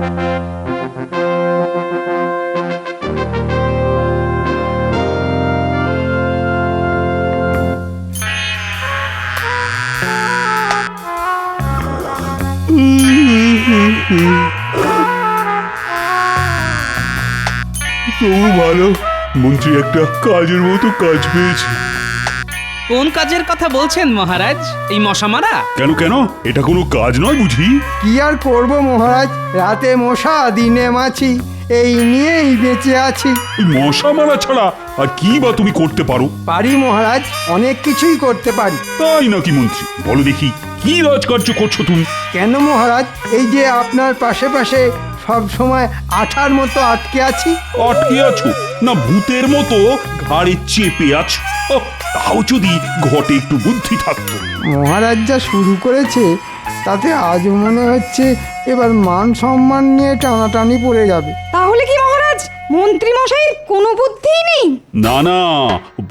তবু ভালো, মন্ত্রী একটা কাজের মতো কাজ পেয়েছে। কোন কাজের কথা বলছেন মহারাজ? এই মশা মারা? কেন কেন, এটা কোনো কাজ নয় বুঝি? কি আর করব মহারাজ, রাতে মশা দিনে মাছি, এই নিয়েই বেঁচে আছি। ওই মশা মারা ছাড়া আর কি বা তুমি করতে পারো? পারি মহারাজ, অনেক কিছুই করতে পারি। তাই নাকি মন্ত্রী? বলো দেখি, কি রাজকার্য করছো তুমি? কেন মহারাজ, এই যে আপনার পাশে পাশে সব সময় আঠার মতো আটকে আছি। আটকে আছো না ভূতের মতো ঘাড়ে চেপে আছো? ওহ, তাও যদি ঘটে একটু বুদ্ধি থাকতো। মহারাজ যা শুরু করেছে তাতে আজ মনে হচ্ছে এবার মান সম্মান নিয়ে টানাটানি পড়ে যাবে। তাহলে কি মহারাজ মন্ত্রী মশাইয়ের কোনো বুদ্ধিই নেই? না না,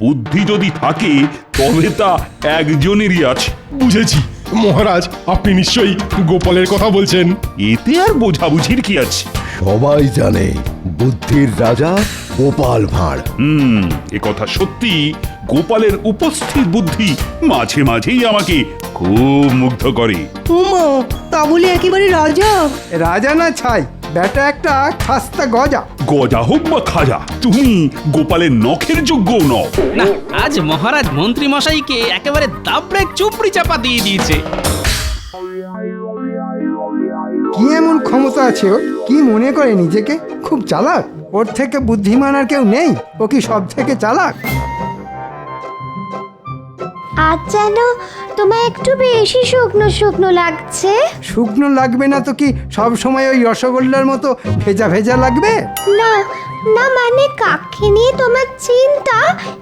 বুদ্ধি যদি থাকে তবে তা একজনেরই আছে। বুঝেছি মহারাজ, আপনি নিশ্চয়ই গোপালের কথা বলছেন। এতে আর বোঝাবুঝির কি আছে? সবাই জানে বুদ্ধির রাজা গোপাল ভাঁড়। এ কথা সত্যি। গোপালের উপস্থিত বুদ্ধি মাঝে মাঝেই আমাকে খুব মুগ্ধ করে। উমা, তা বলে একেবারে রাজা? রাজা না ছাই, বেটা একটা খাস্তা গজা। গজা হোক বা খাজা, তুমি গোপালের নখের যোগ্য নও। না, আজ মহারাজ মন্ত্রী মশাইকে একেবারে দাবড়ে চুপড়ি চাপা দিয়ে দিয়েছে। কি এমন ক্ষমতা আছে ওর? কি মনে করে নিজেকে খুব চালাক? ওর থেকে বুদ্ধিমান আর কেউ নেই? ও কি সব থেকে চালাক? আজ যেন তোমায় একটু বেশি শুকনো শুকনো লাগছে। শুকনো লাগবে না তো কি সব সময় ওই রসগোল্লার মতো ভেজা ভেজা লাগবে? না না, মানে কাকে নিয়ে তোমার চিন্তা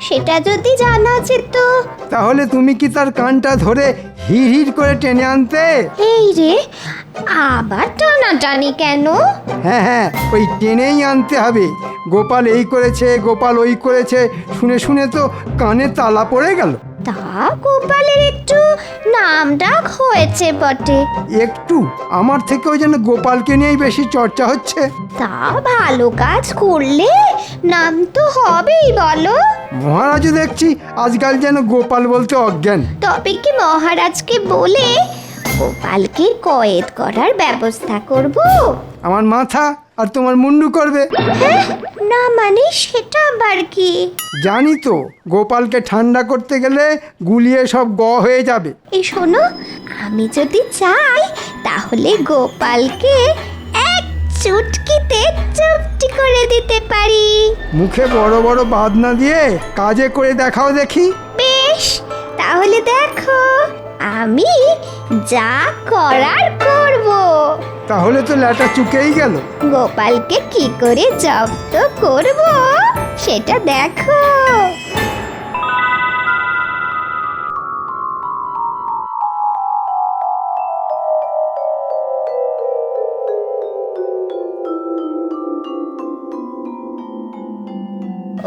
সেটা যদি জানা যেত। তাহলে তুমি কি তার কানটা ধরে হিড় হিড় করে টেনে আনতে? এই রে, আবার টানাটানি কেন? হ্যাঁ হ্যাঁ, ওই টেনেই আনতে হবে। গোপাল এই করেছে, গোপাল ওই করেছে, শুনে শুনে তো কানে তালা পড়ে গেল। তা গোপালের একটু নাম ডাক হয়েছে বটে। একটু? আমার থেকেও যেন গোপালকে নিয়েই বেশি চর্চা হচ্ছে। তা ভালো কাজ করলে নাম তো হবেই বলো। মহারাজও দেখছি আজকাল যেন গোপাল বলতে অজ্ঞান। তবে কি মহারাজকে বলে গোপালকে কয়েদ করার ব্যবস্থা করব? আমার মাথা আর তোমার মুন্ডু করবে। হ্যাঁ, না মানে সেটা আবার কি? জানি তো, গোপালকে ঠান্ডা করতে গেলে গুলিয়ে সব হয়ে যাবে। এই শোনো, আমি যদি চাই তাহলে গোপালকে এক চুটকিতে চুপটি করে দিতে পারি। মুখে বড় বড় বাদ না দিয়ে কাজে করে দেখাও দেখি। বেশ, তাহলে দেখো আমি যা করার করব। তাহলে তো ল্যাটা চুকেই গেল। গোপালকে কি করে জব্দ করব সেটা দেখো।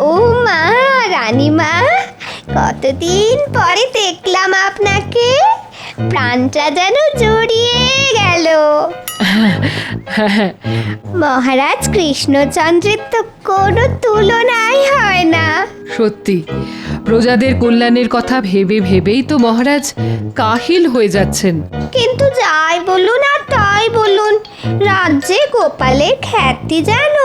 ও মা, রানীমা, কতদিন পরে দেখলাম আপনাকে। প্রাণটা যেন জড়িয়ে গেল। মহারাজ কৃষ্ণচন্দ্রের তো কোনো তুলনাই হয় না। সত্যি, প্রজাদের কল্যাণের কথা ভেবে ভেবেই তো মহারাজ কাহিল হয়ে যাচ্ছেন। কিন্তু যাই বলুন আর তাই বলুন, রাজ্যে গোপালের খ্যাতি যেন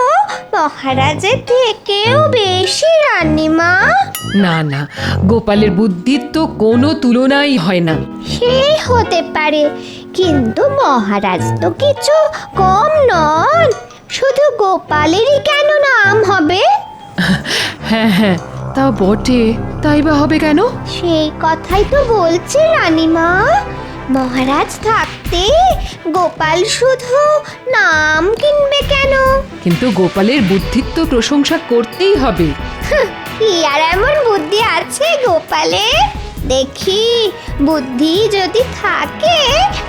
মহারাজের থেকেও বেশি, রানীমা। না না, গোপালের বুদ্ধির তো কোনো তুলনাই হয় না। সে হতে পারে, কিন্তু মহারাজ তো কিছু কম নন। শুধু গোপালেরই কেন নাম হবে? হ্যাঁ হ্যাঁ, তা বটে, তাই বা হবে কেন? সেই কথাই তো বলছি রানীমা। মহারাজ থাকতে গোপাল শুধু নাম কিনবে কেন? কিন্তু গোপালের বুদ্ধির তো প্রশংসা করতেই হবে। কি আর এমন বুদ্ধি আছে গোপালে? দেখি, বুদ্ধি যদি থাকে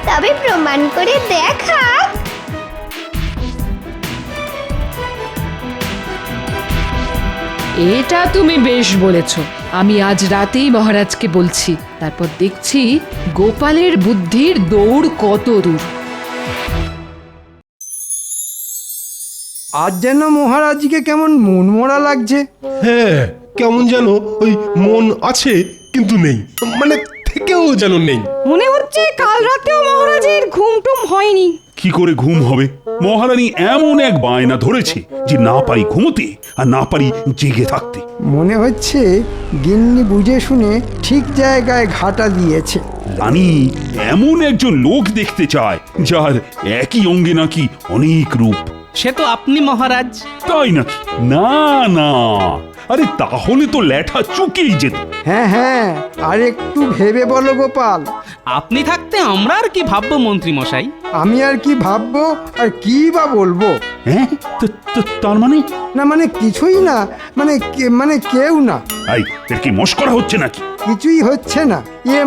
তবে প্রমাণ করে দেখাক। এটা তুমি বেশ বলেছ। আমি আজ রাতেই মহারাজকে বলছি, তারপর দেখছি গোপালের বুদ্ধির দৌড় কত দূর। আজ যেন মহারাজকে কেমন মনমরা লাগছে। হ্যাঁ কেমন যেন ওই মন আছে কিন্তু নেই, মানে থেকেও যেন নেই। মনে হচ্ছে কাল রাতেও মহারাজের ঘুমটুম হয়নি। কি করে ঘুম হবে? মহারানী এমন এক বায়না ধরেছে যে না পারি ঘুমোতে আর না পারি জেগে থাকতে। মনে হচ্ছে গিন্নি বুঝে শুনে ঠিক জায়গায় ঘাটা দিয়েছে। রানী এমন একজন লোক দেখতে চায় যার একই অঙ্গে নাকি অনেক রূপ। সে তো আপনি মহারাজ। তাই নাকি? না না, আরে তাহলে তো ল্যাঠা চুকেই যেত। হ্যাঁ হ্যাঁ, আর একটু ভেবে বলো গোপাল। আপনি থাকতে আমরা আর কি ভাববো মন্ত্রী মশাই? আমি আর কি ভাববো আর কি বা বলবো? হ্যাঁ, তার মানে? না মানে কিছুই না, মানে কেউ না। এই এর কি মস্করা হচ্ছে নাকি? কিছুই হচ্ছে না,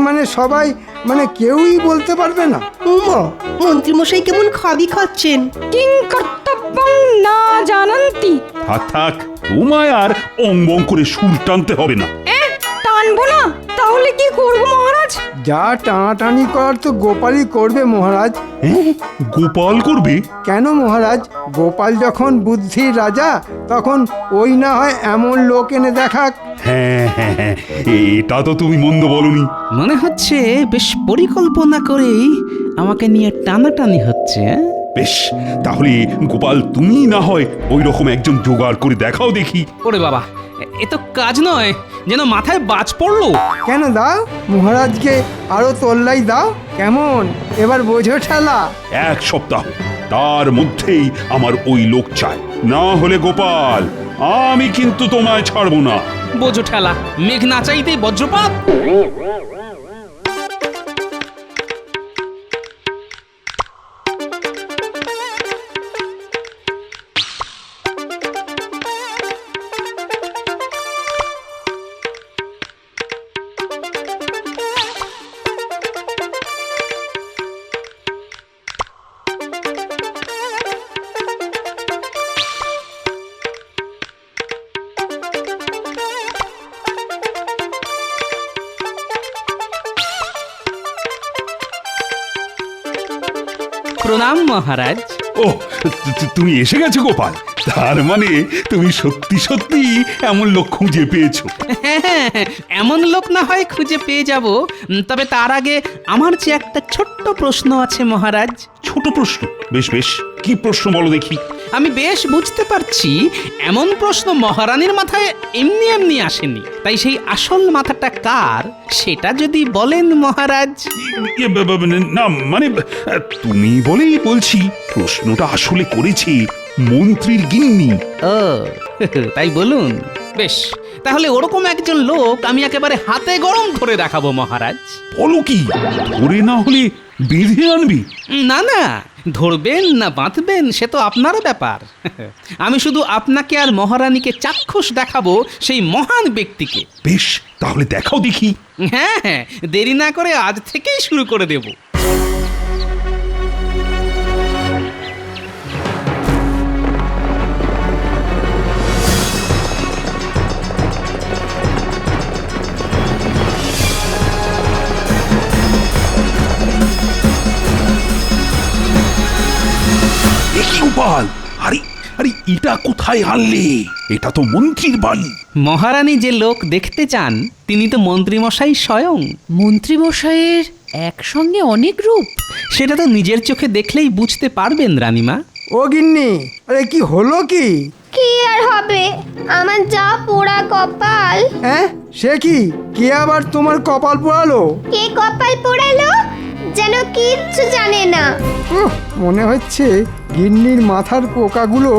মানে সবাই, মানে কেউই বলতে পারবে না। উমা, মন্ত্রীমশাই কেমন খাবি খাচ্ছেন। কিং কর্তব্যং না জানান্তি। থাক থাক, তোমায় আর অঙ্গং করে সুর টানতে হবে না। টানবো না, তাহলে কি করব মহারাজ? যা টানাটানি করার তো গোপালই করবে মহারাজ। হ্যাঁ, গোপাল করবে? কেন মহারাজ, গোপাল যখন বুদ্ধির রাজা তখন ওই না হয় এমন লোক এনে দেখাক। হ্যাঁ হ্যাঁ হ্যাঁ, এটা তো তুমি মন্দ বলনি। মনে হচ্ছে বেশ পরিকল্পনা করেই আমাকে নিয়ে টানাটানি হচ্ছে। বেশ, তাহলে গোপাল তুমি না হয় ওই রকম একজন জোগাড় করে দেখাও দেখি। ওরে বাবা, এ তো কাজ নয়, যেন মাথায় বাজ পড়লো। কেন দাও, মহারাজকে আরো তোল্লাই দাও। কেমন এবার বোঝো ঠেলা? এক সপ্তাহ, তার মধ্যেই আমার ওই লোক চাই, না হলে গোপাল আমি কিন্তু তোমায় ছাড়বো না। বোঝো ঠেলা, মেঘ না চাইতেই বজ্রপাত। প্রণাম মহারাজ। ও, তুমি এসে গেছো গোপাল, তার মানে তুমি সত্যি সত্যি এমন লোক খুঁজে পেয়েছো। হ্যাঁ, এমন লোক না হয় খুঁজে পেয়ে যাব, তবে তার আগে আমার যে একটা ছোট্ট প্রশ্ন আছে মহারাজ। ছোট প্রশ্ন? বেশ বেশ, কি প্রশ্ন বলো দেখি। আমি বেশ বুঝতে পারছি এমন প্রশ্ন মহারানীর মাথায় এমনি এমনি আসেনি, তাই সেই আসল মাথাটা কার সেটা যদি বলেন মহারাজ। না মানে তুমি বলেই বলছি, প্রশ্নটা আসলে করেছি মন্ত্রীর গিন্নি। ও তাই বলুন। বেশ, তাহলে ওরকম একজন লোক আমি একেবারে হাতে গরম করে দেখাবো মহারাজ। বলো কি, ধরে না হলে বেঁধে আনবি? না না, ধরবেন না বাঁধবেন সে তো আপনার ব্যাপার। আমি শুধু আপনাকে আর মহারানীকে চাক্ষুষ দেখাবো সেই মহান ব্যক্তিকে। বেশ, তাহলে দেখাও দেখি। হ্যাঁ হ্যাঁ, দেরি না করে আজ থেকেই শুরু করে দেব। দেখি গোপাল, আরে আরে এটা কোথায় আনলে? এটা তো মন্ত্রীর বাড়ি। মহারানী যে লোক দেখতে চান তিনি তো মন্ত্রীমশাই স্বয়ং। মন্ত্রীমশাইয়ের একসঙ্গে অনেক রূপ। সেটা তো নিজের চোখে দেখলেই বুঝতে পারবেন রানীমা। ও গিন্নি, আরে কি হলো কি? কি আর হবে, আমার যা পোড়া কপাল। হ্যাঁ, সে কি? কে আবার তোমার কপাল পোড়ালো? কে কপাল পোড়ালো যেন কিচ্ছু জানে না। মনে হচ্ছে গিন্নির মাথার পোকাগুলো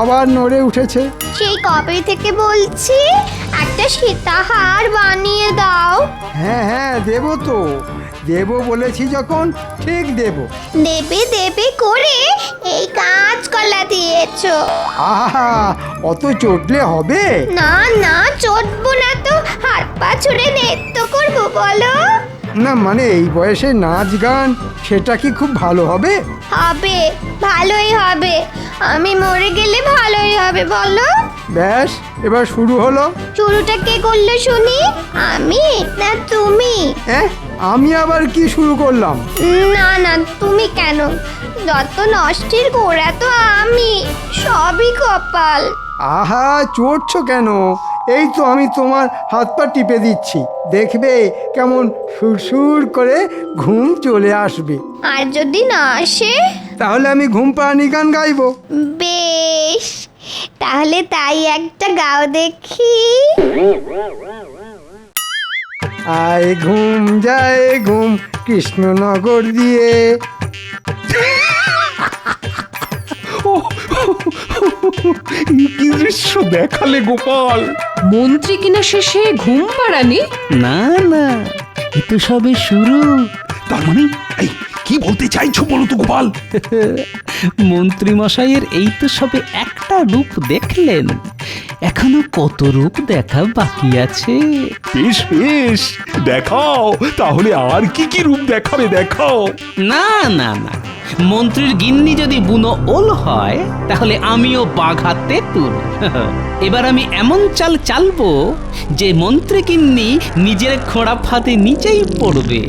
আবার নড়ে উঠেছে। সেই কবে থেকে বলছি একটা সীতাহার বানিয়ে দাও। হ্যাঁ হ্যাঁ, দেবো তো, দেবো বলেছি যখন ঠিক দেবো। দেবে দেবে করে এই কাঁচকলা দিয়েছো। আহা, অত চটলে হবে? না না, চটবো না তো, হাত পা ছুড়ে নৃত্য করবো বলো। না মানে এই বয়সে নাচ গান, সেটা কি খুব ভালো হবে? হবে, ভালোই হবে। আমি মরে গেলে ভালোই হবে বলো। ব্যাস, এবার শুরু হলো। শুরুটা কে করলো শুনি, আমি না তুমি? হ্যাঁ, আমি আবার কি শুরু করলাম? না না, তুমি কেন? যত নষ্টের গোড়া তো আমি, সবই কপাল। আহা, চড়ছো কেন? এই তো আমি তোমার হাত পা টিপে দিচ্ছি, দেখবে কেমন সুরসুর করে ঘুম চলে আসবে। আর যদি না আসে? তাহলে আমি ঘুম পাড়ানি গান গাইবো। বেশ, তাহলে তাই একটা গাও দেখি। আয় ঘুম যায় ঘুম কৃষ্ণনগর দিয়ে। কি দৃশ্য দেখালে গোপাল! মন্ত্রী কিনা শেষে ঘুম পাড়ানি? না না, এ তো সবে শুরু। তার মানে এই কি বলতে চাইছো বলো তো গোপাল? মন্ত্রী মশাইয়ের এই তো সবে একটা রূপ দেখলেন, এখনো কত রূপ দেখা বাকি আছে। বেশ বেশ, দেখাও তাহলে, আর কি কি রূপ দেখাবে দেখাও। না না না, মন্ত্রীর গিন্নি যদি বুনো ওল হয় তাহলে আমিও বাঘা তেঁতুল। এবার আমি এমন চাল চালবো যে মন্ত্রী গিন্নি নিজের খোঁড়া ফাঁদে নিচেই পড়বে।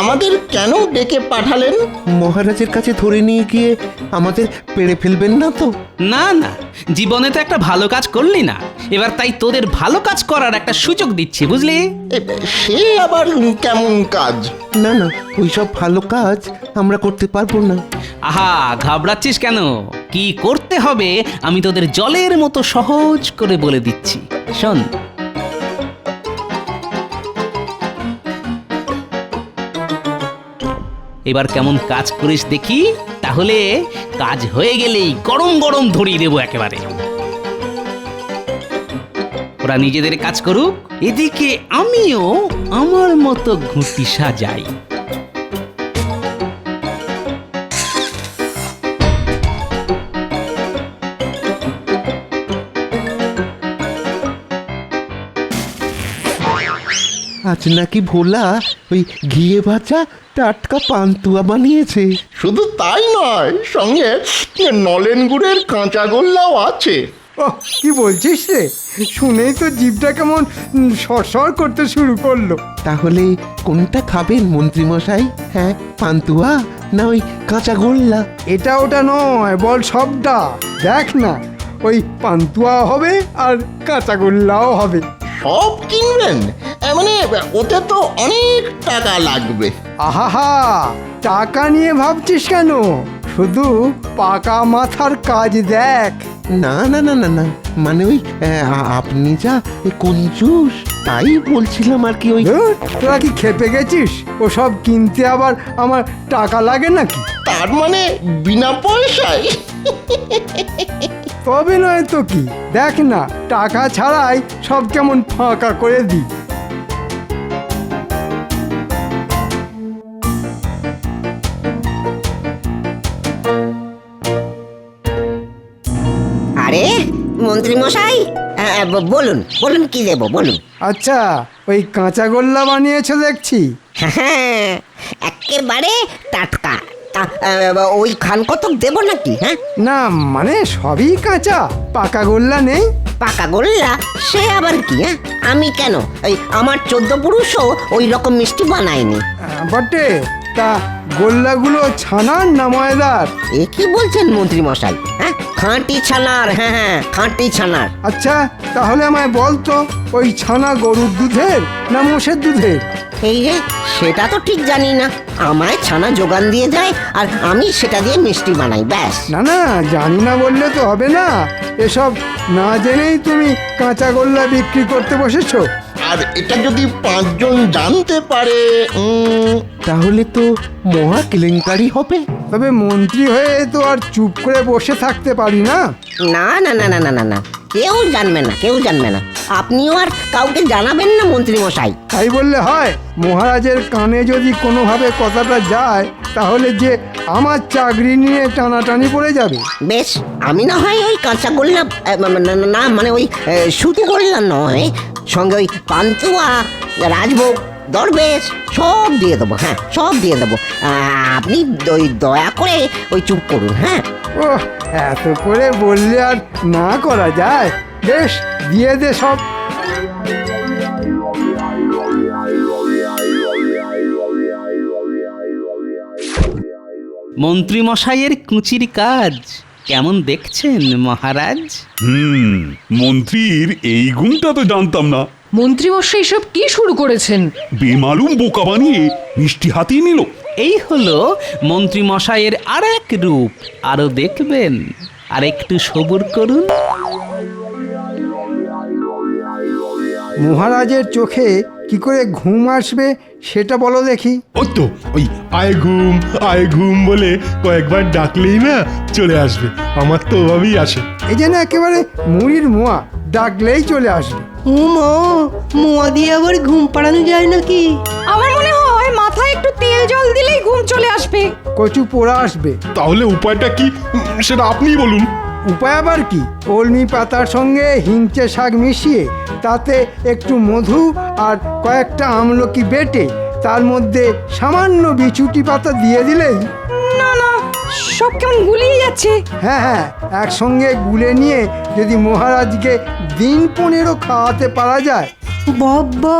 আমাদের কেন ডেকে পাঠালেন? মহারাজের কাছে ধরে নিয়ে গিয়ে আমাদের পেড়ে ফেলবেন না তো? না না, জীবনে তো একটা ভালো কাজ করলি না, এবার তাই তোদের ভালো কাজ করার একটা সুযোগ দিচ্ছি, বুঝলি? সে আবার কেমন কাজ? না না, ওইসব ভালো কাজ আমরা করতে পারবো না। আহা, ঘাবড়াচ্ছিস কেন? কি করতে হবে আমি তোদের জলের মতো সহজ করে বলে দিচ্ছি, শোন। এবার কেমন কাজ করিস দেখি, তাহলে কাজ হয়ে গেলেই গরম গরম ধরিয়ে দেবো একেবারে। ওরা নিজেদের কাজ করুক, এদিকে আমিও আমার মতো ঘুঁটি সাজাই। আজ নাকি ভোলা ওই ঘিয়ে ভাজা টাটকা পান্তুয়া বানিয়েছে। শুধু তাই নয়, সঙ্গে নলেন গুড়ের কাঁচা গোল্লাও আছে। ওহ, কি বলছিস রে? শুনেই তো জিভটা কেমন সরসর করতে শুরু করলো। তাহলে কোনটা খাবেন মন্ত্রী মশাই? হ্যাঁ, পান্তুয়া না ওই কাঁচা গোল্লা? এটা ওটা নয়, বল সবটা। দেখ না, ওই পান্তুয়া হবে আর কাঁচাগোল্লাও হবে। সব কিনবেন? মানে ওতে তো অনেক টাকা লাগবে। আহা, টাকা নিয়ে ভাবছিস কেন? শুধু পাকা মাথার কাজ দেখ। না না না না না, মানে ওই আপনি যা কঞ্জুস, তাই বলছিলাম আর কি। ওই ধুর, তোরা কি খেপে গেছিস? ওসব কিনতে আবার আমার টাকা লাগে নাকি? তার মানে বিনা পয়সায়? তবে নয় তো কি, দেখ না, টাকা ছাড়াই সব কেমন ফাঁকা করে দিই। আরে মন্ত্রী মশাই, বলুন বলুন, কি দেবো বলুন। আচ্ছা, ওই কাঁচাগোল্লা বানিয়েছো দেখছি। হ্যাঁ, একেবারে টাটকা। ওই খান কতক দেবো নাকি? হ্যাঁ না, মানে সবই কাঁচা, পাকা গোল্লা নেই। পাকা গোল্লা সে আবার কি? হ্যাঁ, আমি কেন, ওই আমার 14 পুরুষও ওই রকম মিষ্টি বানায়নি। বটে, তা গোল্লাগুলো ছানার না ময়দার? এ কি বলছেন মন্ত্রী মশাই? হ্যাঁ, খাঁটি ছানার। হ্যাঁ হ্যাঁ, খাঁটি ছানার। আচ্ছা, তাহলে আমায় বলতো, ওই ছানা গরুর দুধের না মোষের দুধের? এই যে সেটা তো ঠিক জানি না, আমায় ছানা যোগান দিয়ে যায় আর আমি সেটা দিয়ে মিষ্টি বানাই, ব্যাস। না না, জানি না বললে তো হবে না। এসব না জেনেই তুমি কাঁচাগোল্লা বিক্রি করতে বসেছো। আর এটা যদি 5 জন জানতে পারে, তাহলে তো মহা কেলেঙ্কারি হবে। তবে মন্ত্রী হয়ে তো আর চুপ করে বসে থাকতে পারি না। না না না না না না না, কেউ জানবে না, কেউ জানবে না। আপনিও আর কাউকে জানাবেন না মন্ত্রী মশাই। তাই বললে হয়? মহারাজের কানে যদি কোনোভাবে কথাটা যায়, তাহলে যে আমার চাকরি নিয়ে টানাটানি পড়ে যাবে। বেশ, আমি না হয় ওই কাঁচা গোল্লা না মানে ওই সুতি গোল্লা নয়, সঙ্গে ওই পান্তুয়া, রাজভোগ, দরবেশ সব দিয়ে দেবো। হ্যাঁ, সব দিয়ে দেবো। আপনি ওই দয়া করে ওই চুপ করুন। হ্যাঁ, ও এত করে বললে আর না করা যায়। বেশ, দিয়ে দে সব। মন্ত্রী মশাইয়ের কুচির কাজ কেমন দেখছেন মহারাজ? মন্ত্রীর এই গুণটা তো জানতাম না। মন্ত্রীমশাই সব কি শুরু করেছেন? বেমালুম বোকা বানিয়ে মিষ্টি হাতিয়ে নিল। এই হলো মন্ত্রী মশাইয়ের আর এক রূপ। আরো দেখবেন, আর একটু সবুর করুন। মহারাজের চোখে কি করে ঘুম আসবে সেটা বলো দেখি। ওই তো ওই আয় ঘুম বলে কয়েকবার ডাকলেই না চলে আসবে। আমার তো ওভাবেই আসে। এই যেন একেবারে মুড়ির মোয়া, ডাকলেই চলে আসবে। ও মা, মোয়া দিয়ে আবার ঘুম পাড়ানো যায় নাকি? আমার মনে হয় মাথায় একটু তেল জল দিলেই ঘুম চলে আসবে। কচু পোড়া আসবে। তাহলে উপায়টা কি সেটা আপনিই বলুন। উপায় আবার কি? কলমি পাতার সঙ্গে হিংচে শাক মিশিয়ে তাতে একটু মধু আর কয়েকটা আমলকি বেটে তার মধ্যে সামান্য বিছুটি পাতা দিয়ে দিলেই। না না, সব কেমন গুলিয়ে যাচ্ছে। হ্যাঁ হ্যাঁ, একসঙ্গে গুলে নিয়ে যদি মহারাজকে দিন 15 খাওয়াতে পারা যায়। বাবা,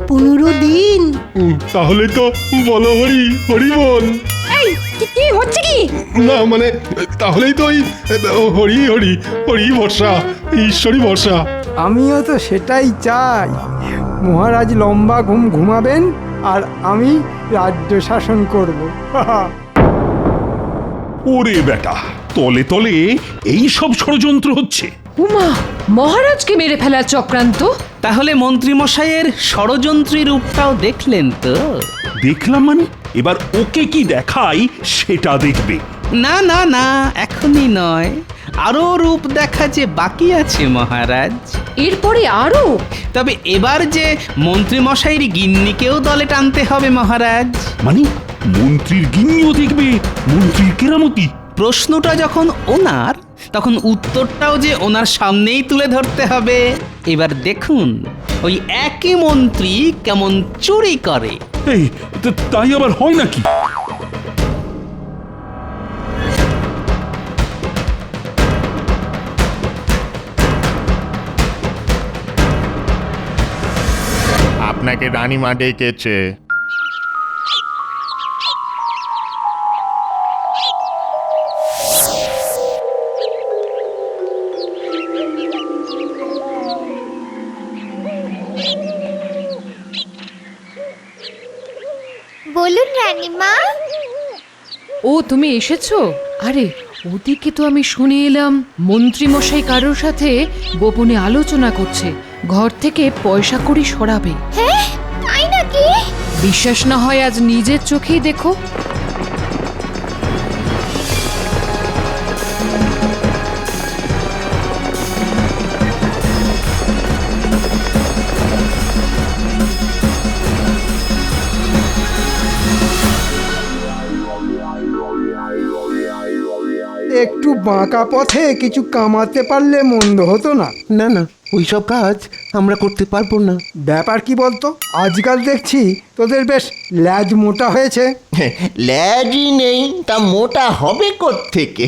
15 দিন? তাহলে তো বলো হরি হরি বল। এই কি হচ্ছে কি? না মানে তাহলেই তো ওই হরি হরি হরি বর্ষা, ঈশ্বরী বর্ষা। আমিও তো সেটাই চাই। মহারাজ লম্বা ঘুম ঘুমাবেন আর আমি রাজ্য শাসন করব। ওরে বেটা, তলে তলে এই সব ষড়যন্ত্র হচ্ছে। উমা, মহারাজকে মেরে ফেলার চক্রান্ত? তাহলে মন্ত্রী মশাইয়ের ষড়যন্ত্রী রূপটাও দেখলেন তো? দেখলাম মানে? এবার ওকে কি দেখাই সেটা দেখবে। না না না, এখনই নয়, আরো রূপ দেখা যে বাকি আছে মহারাজ। এরপরে আরো? তবে এবার যে মন্ত্রী মশাইয়ের গিন্নিকেও দলে টানতে হবে মহারাজ। মানে মন্ত্রীর গিন্নিও দেখবে মন্ত্রীর কেরামতি? প্রশ্নটা যখন ওনার, তখন উত্তরটাও যে ওনার সামনেই তুলে ধরতে হবে। এবার দেখুন ওই একই মন্ত্রী কেমন চুরি করে। এই তাই আবার হয় নাকি? আপনাকে রানীমা ডেকেছে। বলুন রানীমা। ও, তুমি এসেছো? আরে ওদিকে তো আমি শুনে এলাম মন্ত্রী মশাই কারোর সাথে গোপনে আলোচনা করছে, ঘর থেকে পয়সা কড়ি সরাবে। হ্যাঁ, তাই নাকি? বিশ্বাস না হয় আজ নিজের চোখেই দেখো। একটু বাঁকা পথে কিছু কামাতে পারলে মন্দ হতো না। না না, ওইসব কাজ আমরা করতে পারবো না। ব্যাপার কি বলতো, আজকাল দেখছি তোদের বেশ ল্যাজ মোটা হয়েছে। ল্যাজই নেই তা মোটা হবে কোত্থেকে?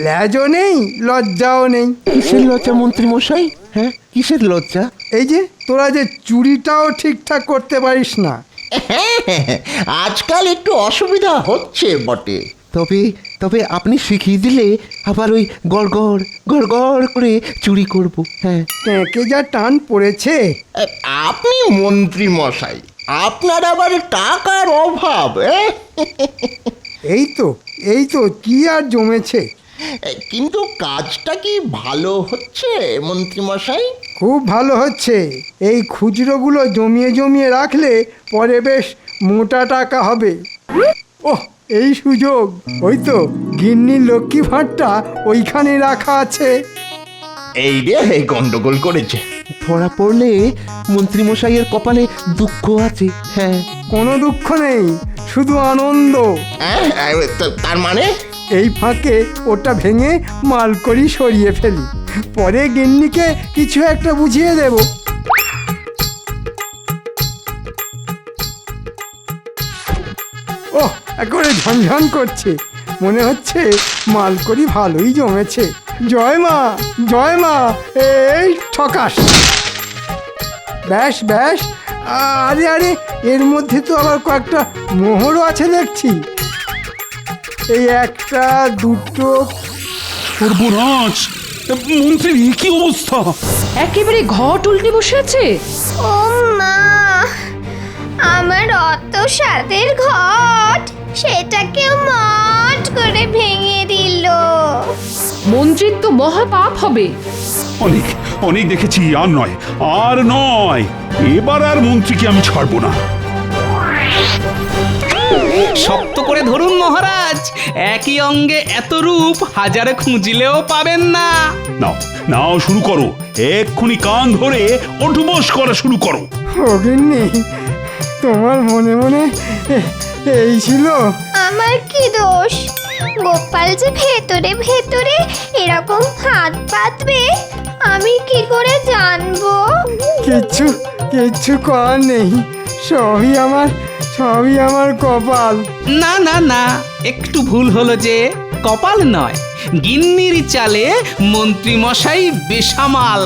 ল্যাজও নেই, লজ্জাও নেই। কিসের লজ্জা মন্ত্রী মশাই? হ্যাঁ, কিসের লজ্জা? এই যে তোরা যে চুরিটাও ঠিকঠাক করতে পারিস না। আজকাল একটু অসুবিধা হচ্ছে বটে। তবে তবে আপনি শিখিয়ে দিলে আবার ওই গড়গড় গড়গড় করে চুরি করব। হ্যাঁ, ট্যাঁকে যা টান পড়েছে। আপনি মন্ত্রী মশাই, আপনার আবার টাকার অভাব। এই তো কি আর জমেছে। কিন্তু কাজটা কি ভালো হচ্ছে মন্ত্রী মশাই? খুব ভালো হচ্ছে। এই খুচরোগুলো জমিয়ে জমিয়ে রাখলে পরে বেশ মোটা টাকা হবে। ওহ, এই সুযোগ। ওই তো গিন্নির লক্ষ্মী ভাঁড়টা ওইখানে রাখা আছে। এই রে গন্ডগোল করেছে। ধরা পড়লে মন্ত্রী মশাইয়ের কপালে দুঃখ আছে। হ্যাঁ, কোনো দুঃখ নেই, শুধু আনন্দ। তার মানে? এই ফাঁকে ওটা ভেঙে মালকড়ি সরিয়ে ফেলি, পরে গিন্নিকে কিছু একটা বুঝিয়ে দেব। ওহ, একেবারে ঝনঝন করছে, মনে হচ্ছে মালকড়ি ভালোই জমেছে। জয় মা, জয় মা, এই ঠকাস। ব্যাস ব্যাস, আরে আরে, এর মধ্যে তো আবার কয়েকটা মোহরও আছে দেখছি। এই একটা, দুটো। সর্বনাশ, মন্ত্রীর এ কি অবস্থা! একেবারে ঘট উল্টে বসে আছে। ও মা, আমার অত স্বাদের ঘট সেটাকেও মট করে ভেঙে দিল। মন্ত্রীর তো মহা পাপ হবে। অনেক অনেক দেখেছি, আর নয়, আর নয়। এবার আর মন্ত্রীকে আমি ছাড়বো না। শক্ত করে ধরুন মহারাজ, একই অঙ্গে এত রূপ হাজারে খুঁজলেও পাবেন না। নাও নাও, শুরু করো, এক্ষুনি কান ধরে ওঠবোস করা শুরু করো। ও গিন্নি, তোমার মনে মনে এই ছিল? আমার কি দোষ? গোপাল যে ভেতরে ভেতরে এরকম হাত পাতবে আমি কি করে জানবো? কিচ্ছু কিচ্ছু করার নেই, সবই আমার কপাল। না না না, একটু ভুল হলো যে। কপাল নয়, গিন্নির চালে মন্ত্রী মশাই বেসামাল।